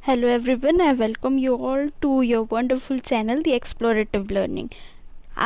Hello everyone, I welcome you all to your wonderful channel The Explorative Learning.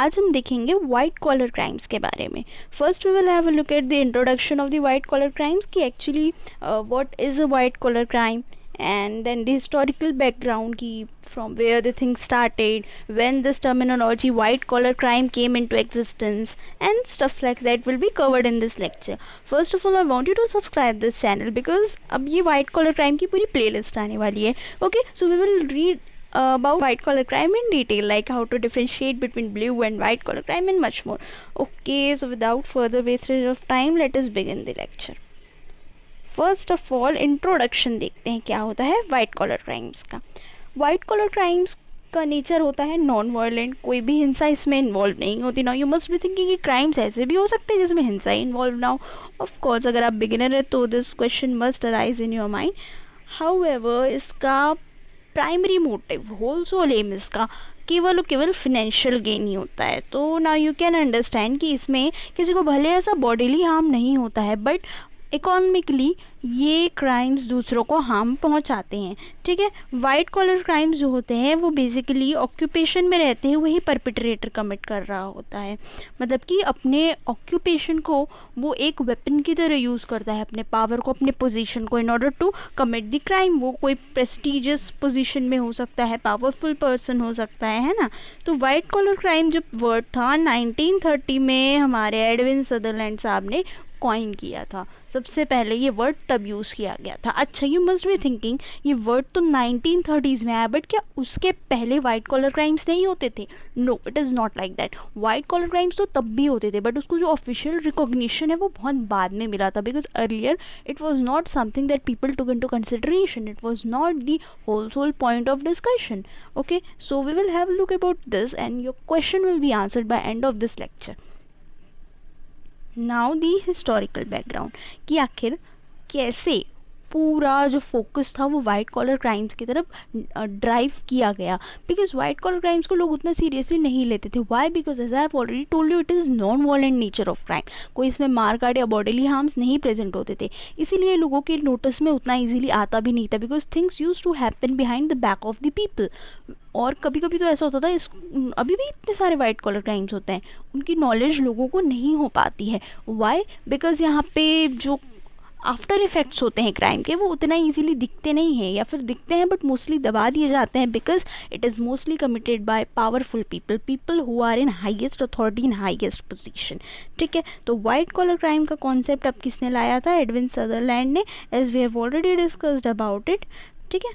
आज हम देखेंगे white collar crimes के बारे में. First we will have a look at the introduction of the white collar crimes कि actually what is a white collar crime, and then the historical background ki from where the thing started, when this terminology white collar crime came into existence, and stuff like that will be covered in this lecture. First of all, I want you to subscribe this channel because अब ये white collar crime की पूरी playlist आने वाली है. Okay, so we will read about white collar crime in detail, like how to differentiate between blue and white collar crime and much more. Okay, so without further wastage of time, let us begin the lecture. First of all introduction देखते हैं क्या होता है white collar crimes का. White collar crimes का nature होता है non violent, कोई भी हिंसा इसमें इन्वॉल्व नहीं होती. ना यू मस्ट बी थिंकिंग कि क्राइम्स ऐसे भी हो सकते हैं जिसमें हिंसा ही इन्वॉल्व ना हो. ऑफ कोर्स अगर आप बिगिनर है तो this question must arise in your mind. However इसका primary motive, whole sole aim इसका केवल और केवल फिनेंशियल गेन ही होता है. तो नाउ यू कैन अंडरस्टैंड कि इसमें किसी को भले ऐसा बॉडीली हार्म नहीं होता है, बट इकोनॉमिकली ये क्राइम्स दूसरों को हार्म पहुंचाते हैं. ठीक है, वाइट कॉलर क्राइम्स जो होते हैं वो बेसिकली ऑक्यूपेशन में रहते हैं वही परपिट्रेटर कमिट कर रहा होता है. मतलब कि अपने ऑक्यूपेशन को वो एक वेपन की तरह यूज़ करता है, अपने पावर को, अपने पोजीशन को, in order to commit the crime. वो कोई प्रेस्टिजियस पोजीशन में हो सकता है, पावरफुल पर्सन हो सकता है ना. तो वाइट कॉलर क्राइम जो वर्ड था 1930 में हमारे एडविन सदरलैंड साहब ने कॉइन किया था. सबसे पहले ये वर्ड तब यूज़ किया गया था. अच्छा, यू मस्ट बी थिंकिंग ये वर्ड तो 1930s में आया, बट क्या उसके पहले वाइट कॉलर क्राइम्स नहीं होते थे? No, it is not like that. White collar crimes तो तब भी होते थे, बट उसको जो ऑफिशियल रिकॉग्निशन है वो बहुत बाद में मिला था. Because earlier it was not something that people took in to consideration. It was not the whole sole point of discussion. Okay, so we will have look about this and your question will be answered by end of this lecture. Now the historical background कि आखिर कैसे पूरा जो focus था वो white collar crimes की तरफ drive किया गया. बिकॉज वाइट कॉलर क्राइम्स को लोग उतना सीरियसली नहीं लेते थे. Why? Because as I have already told you it is non violent nature of crime. कोई इसमें मार काट या बॉडीली हार्म्स नहीं प्रेजेंट होते थे, इसीलिए लोगों के नोटिस में उतना ईजिली आता भी नहीं था. Because things use to happen behind the back of the people. और कभी कभी तो ऐसा होता था, अभी भी इतने सारे वाइट कॉलर क्राइम्स होते हैं, उनकी नॉलेज लोगों को नहीं हो पाती है. वाई? बिकॉज यहाँ पे जो आफ्टर इफ़ेक्ट्स होते हैं क्राइम के वो उतना ईजीली दिखते नहीं हैं, या फिर दिखते हैं बट मोस्टली दबा दिए जाते हैं. Because it is mostly committed by powerful people who are in highest authority, in highest position. ठीक है, तो वाइट कॉलर क्राइम का कॉन्सेप्ट अब किसने लाया था? एडविन सदरलैंड ने, as we have already discussed about it. ठीक है,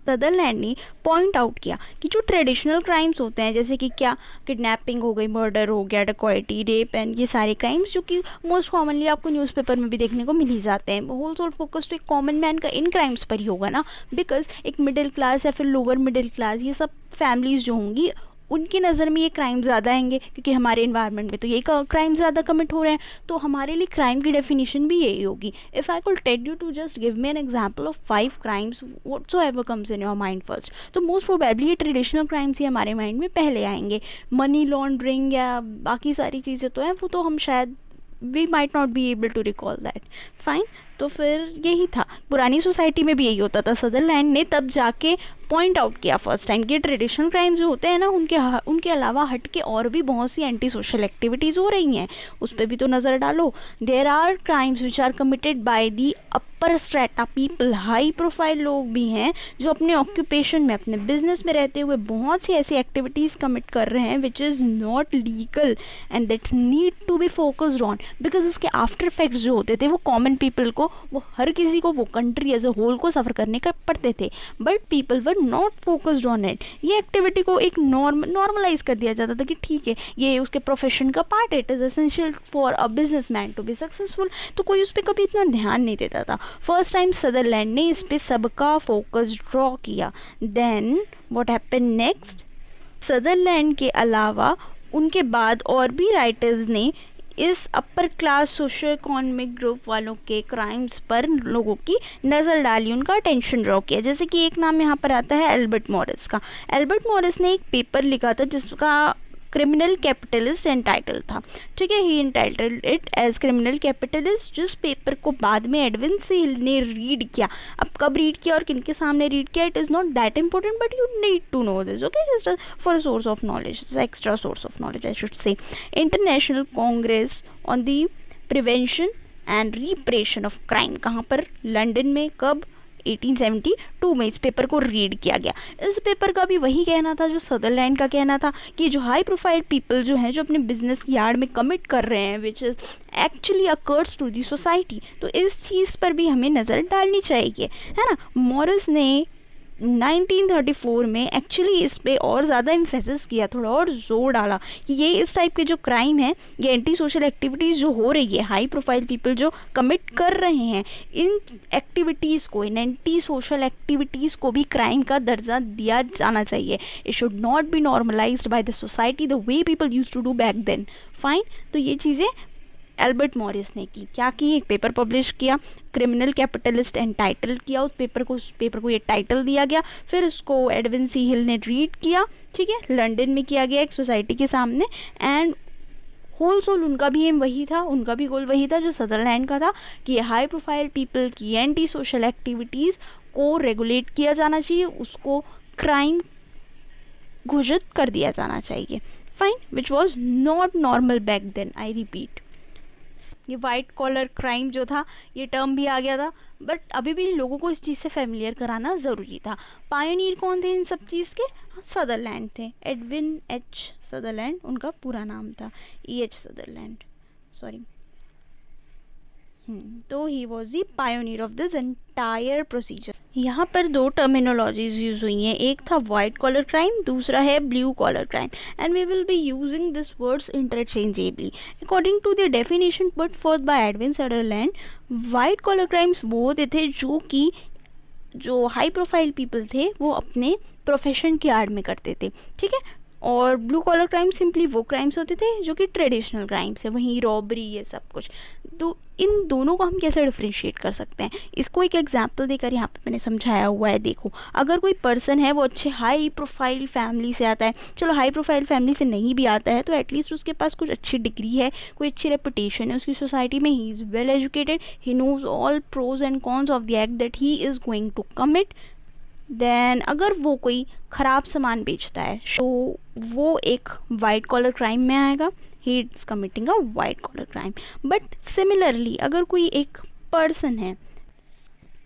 सदरलैंड ने पॉइंट आउट किया कि जो ट्रेडिशनल क्राइम्स होते हैं, जैसे कि क्या किडनैपिंग हो गई, मर्डर हो गया, डकॉइटी, रेप एंड ये सारे क्राइम्स जो कि मोस्ट कॉमनली आपको न्यूज़पेपर में भी देखने को मिल ही जाते हैं. होल सोल फोकस तो एक कॉमन मैन का इन क्राइम्स पर ही होगा ना. बिकॉज एक मिडिल क्लास या फिर लोअर मिडिल क्लास ये सब फैमिलीज़ जो होंगी उनकी नज़र में ये क्राइम ज़्यादा आएंगे, क्योंकि हमारे इन्वायरमेंट में तो ये क्राइम ज़्यादा कमिट हो रहे हैं. तो हमारे लिए क्राइम की डेफिनेशन भी यही होगी. If I could tell you to just give me an example of 5 crimes whatsoever comes in your mind first, तो मोस्ट प्रोबेबली ये ट्रेडिशनल क्राइम्स ही हमारे माइंड में पहले आएंगे. मनी लॉन्ड्रिंग या बाकी सारी चीज़ें तो हैं, वो तो हम शायद we might not be able to recall that. Fine, तो फिर यही था. पुरानी सोसाइटी में भी यही होता था. सदरलैंड ने तब जाके पॉइंट आउट किया फर्स्ट टाइम कि ट्रेडिशनल क्राइम्स जो होते हैं ना उनके अलावा हट के और भी बहुत सी एंटी सोशल एक्टिविटीज़ हो रही हैं, उस पर भी तो नज़र डालो. There are crimes which are committed by the upper strata people. High profile लोग भी हैं जो अपने ऑक्यूपेशन में, अपने बिजनेस में रहते हुए बहुत सी ऐसी एक्टिविटीज़ कमिट कर रहे हैं which is not legal and that's need to be focused on. Because इसके आफ्टर इफेक्ट्स जो होते थे वो कॉमन पीपल को, वो हर किसी को, वो कंट्री एज अ होल को सफ़र करने का पड़ते थे. But people were not focused on it. ये एक्टिविटी को एक नॉर्मलाइज कर दिया जाता था कि ठीक है ये उसके प्रोफेशन का पार्ट है, it is essential for a businessman to be successful. तो कोई उस पर कभी इतना ध्यान नहीं देता था. फर्स्ट टाइम सदरलैंड ने इस पर सबका फोकस ड्रॉ किया. Then what happened next? Sutherland के अलावा उनके बाद और भी राइटर्स ने इस upper class socio economic group वालों के क्राइम्स पर लोगों की नज़र डाली, उनका अटेंशन ड्रॉ किया. जैसे कि एक नाम यहाँ पर आता है एल्बर्ट मॉरिस का. एल्बर्ट मॉरिस ने एक पेपर लिखा था जिसका क्रिमिनल कैपिटलिस्ट एंटाइटल था, ठीक है। He entitled it as criminal capitalist. जिस पेपर को बाद में एडविन सी हिल ने रीड किया, अब कब रीड किया और किनके सामने रीड किया, it is not that important, but you need to know this, okay, just for a source of knowledge, extra source of knowledge I should say. International congress on the prevention and repression of crime, कहाँ पर, London में, कब, 1872 में इस paper को read किया गया। इस पेपर का भी वही कहना था जो सदरलैंड का कहना था कि जो हाई प्रोफाइल पीपल जो हैं, जो अपने बिजनेस यार्ड में कमिट कर रहे हैं, which is actually occurs to the society, तो इस चीज़ पर भी हमें नज़र डालनी चाहिए, है ना। मॉरिस ने 1934 में एक्चुअली इस पे और ज़्यादा इम्फेसिस किया, थोड़ा और जोर डाला कि ये इस टाइप के जो क्राइम है, ये एंटी सोशल एक्टिविटीज़ जो हो रही है, हाई प्रोफाइल पीपल जो कमिट कर रहे हैं, इन एक्टिविटीज़ को, इन एंटी सोशल एक्टिविटीज़ को भी क्राइम का दर्जा दिया जाना चाहिए। It should not be normalised by the society the way people used to do back then. Fine, तो ये चीज़ें एल्बर्ट मॉरिस ने की, क्या की, एक पेपर पब्लिश किया, क्रिमिनल कैपिटलिस्ट एंटाइटल किया, उस पेपर को ये टाइटल दिया गया, फिर उसको एडविन सी हिल ने रीड किया, ठीक है, लंदन में किया गया एक सोसाइटी के सामने, एंड होल सोल उनका भी एम वही था, उनका भी गोल वही था जो सदरलैंड का था कि हाई प्रोफाइल पीपल की एंटी सोशल एक्टिविटीज़ को रेगुलेट किया जाना चाहिए, उसको क्राइम घोषित कर दिया जाना चाहिए। Fine, which was not normal back then, I repeat. ये वाइट कॉलर क्राइम जो था, ये टर्म भी आ गया था, बट अभी भी लोगों को इस चीज़ से फेमिलियर कराना ज़रूरी था। पायोनियर कौन थे इन सब चीज़ के, सदरलैंड थे, एडविन एच सदरलैंड उनका पूरा नाम था, EH सदरलैंड, सॉरी। तो he was the pioneer of this entire procedure. यहाँ पर दो टर्मिनोलॉजीज यूज हुई हैं, एक था वाइट कॉलर क्राइम, दूसरा है blue collar crime, and we will be using this words interchangeably according to the definition put forth by Edwin Sutherland. White collar crimes वो होते थे जो कि जो हाई प्रोफाइल पीपल थे वो अपने प्रोफेशन के आड़ में करते थे, ठीक है, और ब्लू कॉलर क्राइम सिंपली वो क्राइम्स होते थे जो कि ट्रेडिशनल क्राइम्स है, वहीं रॉबरी, ये सब कुछ। तो इन दोनों को हम कैसे डिफ्रेंशिएट कर सकते हैं, इसको एक एग्जांपल देकर यहाँ पे मैंने समझाया हुआ है। देखो, अगर कोई पर्सन है वो अच्छे हाई प्रोफाइल फैमिली से आता है, चलो हाई प्रोफाइल फैमिली से नहीं भी आता है तो एटलीस्ट उसके पास कुछ अच्छी डिग्री है, कोई अच्छी रेपुटेशन है उसकी सोसाइटी में, he is well educated, he knows all pros and cons of the act that he is going to commit. Then अगर वो कोई ख़राब सामान बेचता है तो वो एक वाइट कॉलर क्राइम में आएगा, he is committing a white collar crime. But similarly अगर कोई एक पर्सन है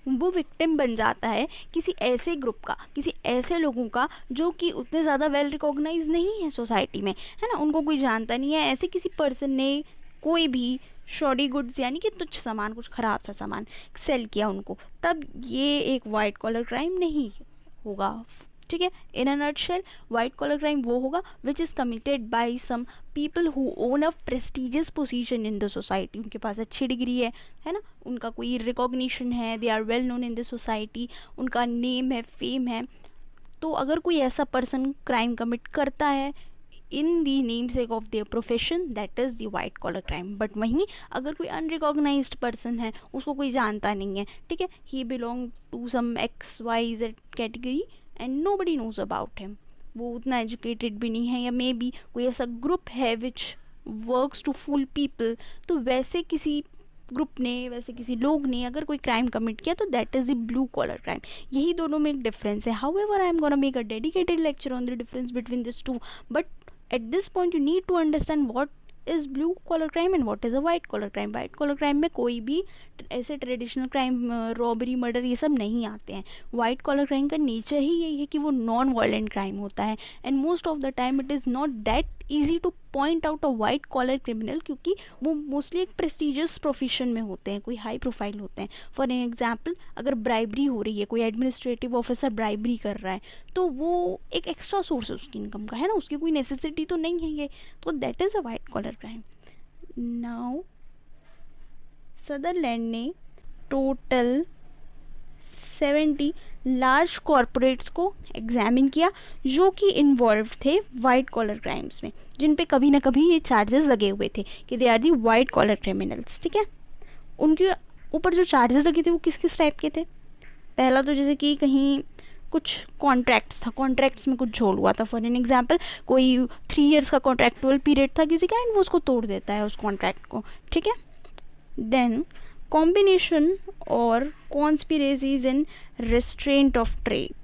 वो विक्टिम बन जाता है किसी ऐसे ग्रुप का, किसी ऐसे लोगों का जो कि उतने ज़्यादा वेल रिकॉग्नाइज नहीं है सोसाइटी में, है ना, उनको कोई जानता नहीं है, ऐसे किसी पर्सन ने कोई भी शॉडी गुड्स यानी कि तुच्छ सामान, कुछ ख़राब सा सामान सेल किया उनको, तब ये एक वाइट कॉलर क्राइम नहीं होगा, ठीक है। In a nutshell white collar crime वो होगा which is committed by some people who own a prestigious position in the society, उनके पास अच्छी डिग्री है ना, उनका कोई रिकॉग्निशन है, they are well known in the society, उनका नेम है, फेम है। तो अगर कोई ऐसा पर्सन क्राइम कमिट करता है in the name sake of their profession, that is the white collar crime. But वहीं अगर कोई अनरिकॉग्नाइज्ड पर्सन है, उसको कोई जानता नहीं है, ठीक है, he belong to some XYZ category and nobody knows about him, वो उतना एजुकेटेड भी नहीं है, या मे बी कोई ऐसा ग्रुप है which works to fool people, तो वैसे किसी ग्रुप ने, वैसे किसी लोग ने अगर कोई क्राइम कमिट किया तो that is the blue collar crime. यही दोनों में एक डिफरेंस है। However I am gonna make a dedicated lecture on the difference between this two, but at this point you need to understand what is blue collar crime and what is a white collar crime. white collar crime में कोई भी ऐसे traditional crime, robbery, murder ये सब नहीं आते हैं। White collar crime का नेचर ही यही है कि वो नॉन वायलेंट क्राइम होता है, and most of the time it is not that easy to point out a white collar criminal, क्योंकि वो मोस्टली एक प्रेस्टिजियस प्रोफेशन में होते हैं, कोई हाई प्रोफाइल होते हैं। फॉर एन एग्जाम्पल, अगर ब्राइबरी हो रही है, कोई एडमिनिस्ट्रेटिव ऑफिसर ब्राइबरी कर रहा है, तो वो एक एक्स्ट्रा सोर्स है उसकी इनकम का, है ना, उसकी कोई नेसेसिटी तो नहीं है ये, तो that is a white collar crime. Now Sutherland ने टोटल 70 लार्ज कॉरपोरेट्स को एग्जामिन किया जो कि इन्वॉल्व थे वाइट कॉलर क्राइम्स में, जिन पे कभी ना कभी ये चार्जेस लगे हुए थे कि they are the white collar criminals, ठीक है। उनके ऊपर जो चार्जेस लगे थे वो किस किस टाइप के थे, पहला तो जैसे कि कहीं कुछ कॉन्ट्रैक्ट्स था, कॉन्ट्रैक्ट्स में कुछ झोल हुआ था। फॉर एन एग्जांपल कोई 3 इयर्स का कॉन्ट्रैक्चुअल पीरियड था किसी का एंड वो उसको तोड़ देता है उस कॉन्ट्रैक्ट को, ठीक है। देन कॉम्बिनेशन और conspiracies in restraint of trade,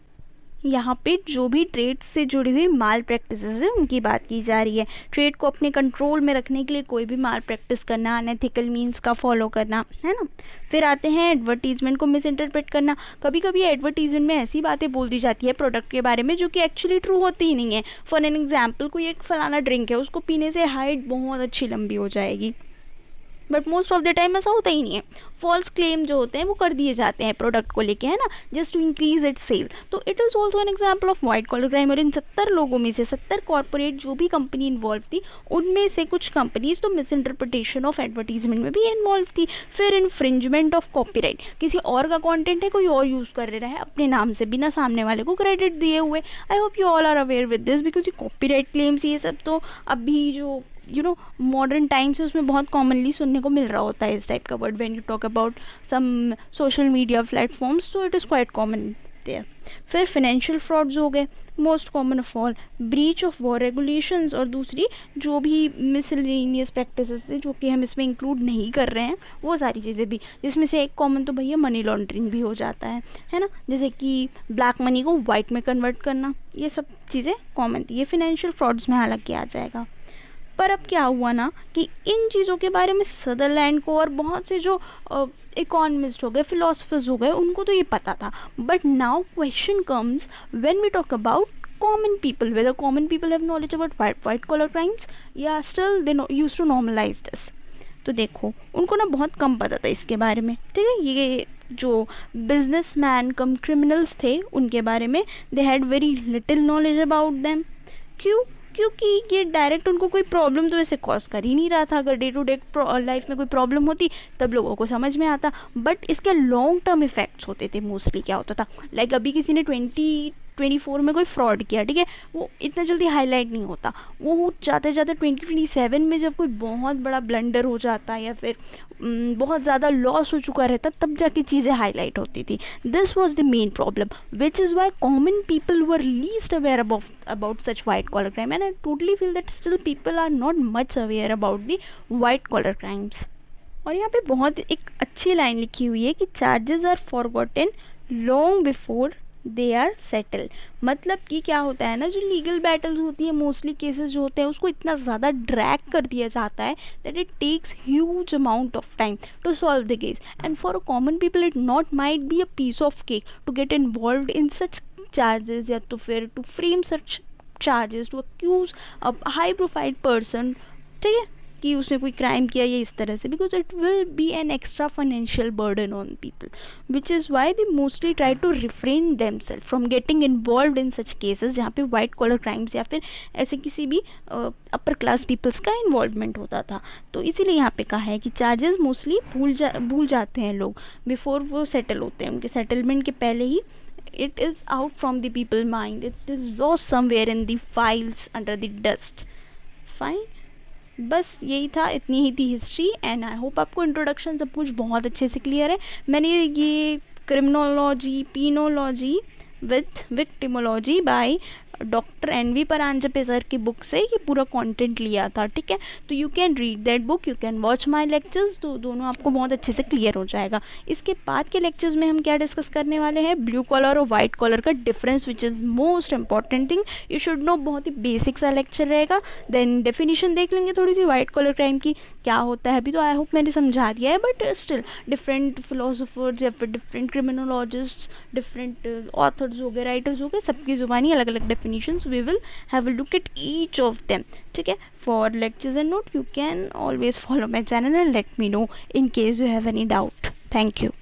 यहाँ पे जो भी ट्रेड से जुड़ी हुई माल प्रैक्टिसेस है उनकी बात की जा रही है। ट्रेड को अपने कंट्रोल में रखने के लिए कोई भी माल प्रैक्टिस करना, अनएथिकल मीन्स का फॉलो करना, है ना। फिर आते हैं एडवर्टीजमेंट को मिस इंटरप्रेट करना। कभी कभी एडवर्टीजमेंट में ऐसी बातें बोल दी जाती है प्रोडक्ट के बारे में जो कि एक्चुअली ट्रू होती ही नहीं है। फॉर एन एग्जाम्पल कोई एक फलाना ड्रिंक है, उसको पीने से हाइट बहुत अच्छी लंबी हो जाएगी, but most of the time ऐसा होता ही नहीं है। फॉल्स क्लेम जो होते हैं वो कर दिए जाते हैं प्रोडक्ट को लेके, है ना, just to increase it sell. तो it is also an example of white collar crime. और इन 70 लोगों में से 70 कॉर्पोरेट जो भी कंपनी इन्वॉल्व थी उनमें से कुछ कंपनीज तो मिस इंटरप्रिटेशन ऑफ एडवर्टीजमेंट में भी इन्वॉल्व थी। फिर इन्फ्रिंजमेंट ऑफ कॉपीराइट, किसी और का कॉन्टेंट है कोई और यूज़ कर रहा है अपने नाम से बिना सामने वाले को क्रेडिट दिए हुए। I hope you all are aware with this, because ये कॉपीराइट क्लेम्स ये सब तो अभी जो मॉडर्न टाइम्स है उसमें बहुत कॉमनली सुनने को मिल रहा होता है इस टाइप का word when you talk about some social media platforms, तो it is quite common there. फिर फाइनेंशियल फ्रॉड्स हो गए, most common of all breach of war regulations, और दूसरी जो भी मिसलेनियस प्रैक्टिसेस है जो कि हम इसमें इंक्लूड नहीं कर रहे हैं वो सारी चीज़ें भी, जिसमें से एक कॉमन तो भैया मनी लॉन्ड्रिंग भी हो जाता है ना, जैसे कि ब्लैक मनी को वाइट में कन्वर्ट करना, ये सब चीज़ें कॉमन थी। ये फाइनेंशियल फ्रॉड्स में हालांकि आ जाएगा। पर अब क्या हुआ ना कि इन चीज़ों के बारे में सदरलैंड को और बहुत से जो इकोनॉमिस्ट हो गए, फिलोसफर्स हो गए, उनको तो ये पता था। But now question comes when we talk about common people, whether common people have knowledge about white collar crimes या still they used to normalize this। तो देखो उनको ना बहुत कम पता था इसके बारे में, ठीक है। ये जो बिजनेसमैन कम क्रिमिनल्स थे उनके बारे में they had very little knowledge about them. क्यों? क्योंकि ये डायरेक्ट उनको कोई प्रॉब्लम तो वैसे कॉज कर ही नहीं रहा था। अगर डे टू डे लाइफ में कोई प्रॉब्लम होती तब लोगों को समझ में आता, बट इसके लॉन्ग टर्म इफेक्ट्स होते थे। मोस्टली क्या होता था, लाइक अभी किसी ने 2024 में कोई फ्रॉड किया, ठीक है, वो इतना जल्दी हाईलाइट नहीं होता, वो जाते जाते 2027 में जब कोई बहुत बड़ा ब्लंडर हो जाता या फिर बहुत ज़्यादा लॉस हो चुका रहता तब जाके चीज़ें हाईलाइट होती थी। This was the main problem which is why common people were least aware about such white collar crime, and I totally feel that still people are not much aware about the white collar crimes. और यहाँ पे बहुत एक अच्छी line लिखी हुई है कि charges are forgotten long before they are settle. मतलब कि क्या होता है ना, जो लीगल बैटल्स होती है, मोस्टली केसेस जो होते हैं उसको इतना ज़्यादा ड्रैग कर दिया जाता है that it takes huge amount of time to solve the case, and for common people it not might be a piece of cake to get involve in such charges, या तो फिर to frame such charges to accuse a high profile person, ठीक है, कि उसने कोई crime किया या इस तरह से, because it will be an extra financial burden on people, which is why they mostly try to refrain themselves from getting involve in such cases जहाँ पे वाइट कॉलर क्राइम्स या फिर ऐसे किसी भी अपर क्लास पीपल्स का involvement होता था। तो इसीलिए यहाँ पे कहा है कि चार्जेस मोस्टली भूल जाते हैं लोग बिफोर वो सेटल होते हैं, उनके सेटलमेंट के पहले ही it is out from the people mind, it is lost somewhere in the files under the dust। fine, बस यही था, इतनी ही थी हिस्ट्री, एंड आई होप आपको इंट्रोडक्शन सब कुछ बहुत अच्छे से क्लियर है। मैंने ये criminology, penology with victimology by doctor NV Paranjape sir की बुक से ये पूरा कंटेंट लिया था, ठीक है। तो you can read that book, you can watch my lectures, तो दोनों आपको बहुत अच्छे से क्लियर हो जाएगा। इसके बाद के लेक्चर्स में हम क्या डिस्कस करने वाले हैं, ब्लू कॉलर और वाइट कॉलर का difference, which is most important thing you should know. बहुत ही बेसिक सा लेक्चर रहेगा। देन डेफिनेशन देख लेंगे थोड़ी सी वाइट कॉलर क्राइम की क्या होता है, अभी तो आई होप मैंने समझा दिया है, बट स्टिल डिफरेंट फिलोसोफर्स या फिर डिफरेंट क्रिमिनोलॉजिस्ट, डिफरेंट ऑथर्स हो गए, राइटर्स हो गए, सबकी ज़ुबानी अलग अलग definitions, we will have a look at each of them, ठीक है। For lectures and note you can always follow my channel and let me know in case you have any doubt. Thank you.